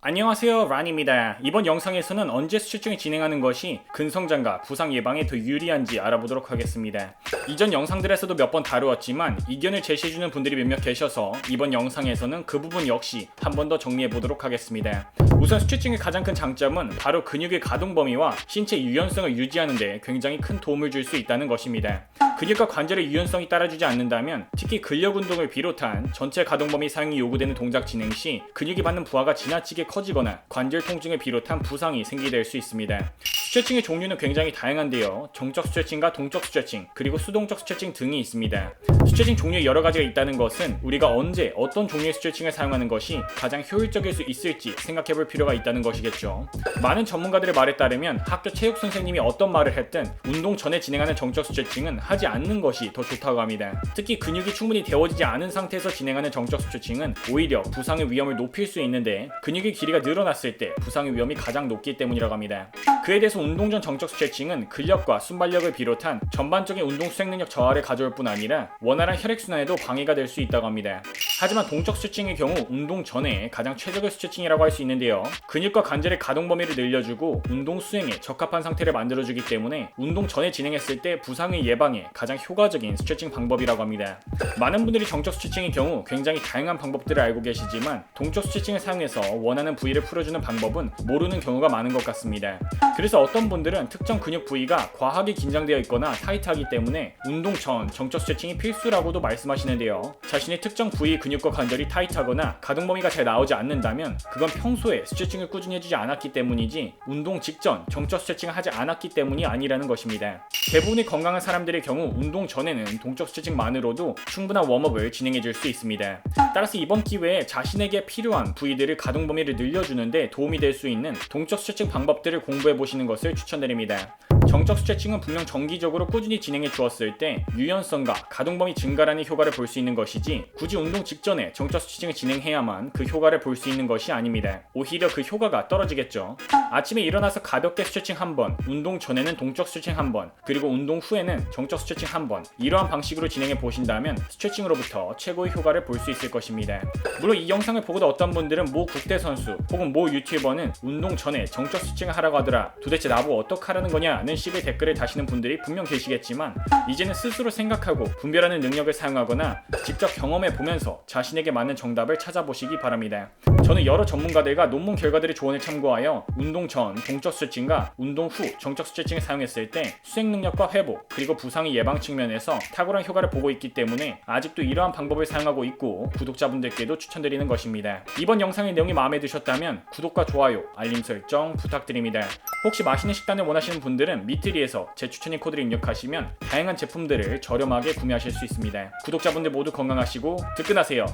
안녕하세요, 란입니다. 이번 영상에서는 언제 스트레칭을 진행하는 것이 근성장과 부상 예방에 더 유리한지 알아보도록 하겠습니다. 이전 영상들에서도 몇 번 다루었지만 이견을 제시해주는 분들이 몇몇 계셔서 이번 영상에서는 그 부분 역시 한 번 더 정리해보도록 하겠습니다. 우선 스트레칭의 가장 큰 장점은 바로 근육의 가동 범위와 신체 유연성을 유지하는 데 굉장히 큰 도움을 줄 수 있다는 것입니다. 근육과 관절의 유연성이 따라주지 않는다면 특히 근력 운동을 비롯한 전체 가동 범위 사용이 요구되는 동작 진행 시 근육이 받는 부하가 지나치게 커지거나 관절 통증을 비롯한 부상이 생기될 수 있습니다. 스트레칭의 종류는 굉장히 다양한데요. 정적 스트레칭과 동적 스트레칭, 그리고 수동적 스트레칭 등이 있습니다. 스트레칭 종류에 여러 가지가 있다는 것은 우리가 언제 어떤 종류의 스트레칭을 사용하는 것이 가장 효율적일 수 있을지 생각해 볼 필요가 있다는 것이겠죠. 많은 전문가들의 말에 따르면 학교 체육 선생님이 어떤 말을 했든 운동 전에 진행하는 정적 스트레칭은 하지 않는 것이 더 좋다고 합니다. 특히 근육이 충분히 데워지지 않은 상태에서 진행하는 정적 스트레칭은 오히려 부상의 위험을 높일 수 있는데 근육의 길이가 늘어났을 때 부상의 위험이 가장 높기 때문이라고 합니다. 그에 대해서 운동 전 정적 스트레칭은 근력과 순발력을 비롯한 전반적인 운동 수행 능력 저하를 가져올 뿐 아니라 원활한 혈액순환에도 방해가 될 수 있다고 합니다. 하지만 동적 스트레칭의 경우 운동 전에 가장 최적의 스트레칭이라고 할 수 있는데요. 근육과 관절의 가동 범위를 늘려주고 운동 수행에 적합한 상태를 만들어주기 때문에 운동 전에 진행했을 때 부상의 예방에 가장 효과적인 스트레칭 방법이라고 합니다. 많은 분들이 정적 스트레칭의 경우 굉장히 다양한 방법들을 알고 계시지만 동적 스트레칭을 사용해서 원하는 부위를 풀어주는 방법은 모르는 경우가 많은 것 같습니다. 그래서 어떤 분들은 특정 근육 부위가 과하게 긴장되어 있거나 타이트하기 때문에 운동 전 정적 스트레칭이 필수라고도 말씀하시는데요. 자신의 특정 부위 근육과 관절이 타이트하거나 가동 범위가 잘 나오지 않는다면 그건 평소에 스트레칭을 꾸준히 해주지 않았기 때문이지 운동 직전 정적 스트레칭을 하지 않았기 때문이 아니라는 것입니다. 대부분의 건강한 사람들의 경우 운동 전에는 동적 스트레칭만으로도 충분한 웜업을 진행해 줄 수 있습니다. 따라서 이번 기회에 자신에게 필요한 부위들을 가동 범위를 늘려주는데 도움이 될 수 있는 동적 스트레칭 방법들을 공부해 보시는 것을 추천드립니다. 정적 스트레칭은 분명 정기적으로 꾸준히 진행해 주었을 때 유연성과 가동 범위 증가라는 효과를 볼 수 있는 것이지 굳이 운동 직전에 정적 스트레칭을 진행해야만 그 효과를 볼 수 있는 것이 아닙니다. 오히려 그 효과가 떨어지겠죠. 아침에 일어나서 가볍게 스트레칭 한번, 운동 전에는 동적 스트레칭 한번, 그리고 운동 후에는 정적 스트레칭 한번, 이러한 방식으로 진행해 보신다면 스트레칭으로부터 최고의 효과를 볼 수 있을 것입니다. 물론 이 영상을 보고도 어떤 분들은 모 국대 선수 혹은 모 유튜버는 운동 전에 정적 스트레칭을 하라고 하더라, 도대체 나보고 어떡하라는 거냐는 식의 댓글을 다시는 분들이 분명 계시겠지만 이제는 스스로 생각하고 분별하는 능력을 사용하거나 직접 경험해 보면서 자신에게 맞는 정답을 찾아보시기 바랍니다. 저는 여러 전문가들과 논문 결과들의 조언을 참고하여 운동 전 동적 스트레칭과 운동 후 정적 스트레칭을 사용했을 때 수행 능력과 회복 그리고 부상의 예방 측면에서 탁월한 효과를 보고 있기 때문에 아직도 이러한 방법을 사용하고 있고 구독자분들께도 추천드리는 것입니다. 이번 영상의 내용이 마음에 드셨다면 구독과 좋아요, 알림 설정 부탁드립니다. 혹시 맛있는 식단을 원하시는 분들은 미트리에서 제 추천인 코드를 입력하시면 다양한 제품들을 저렴하게 구매하실 수 있습니다. 구독자분들 모두 건강하시고 든든하세요.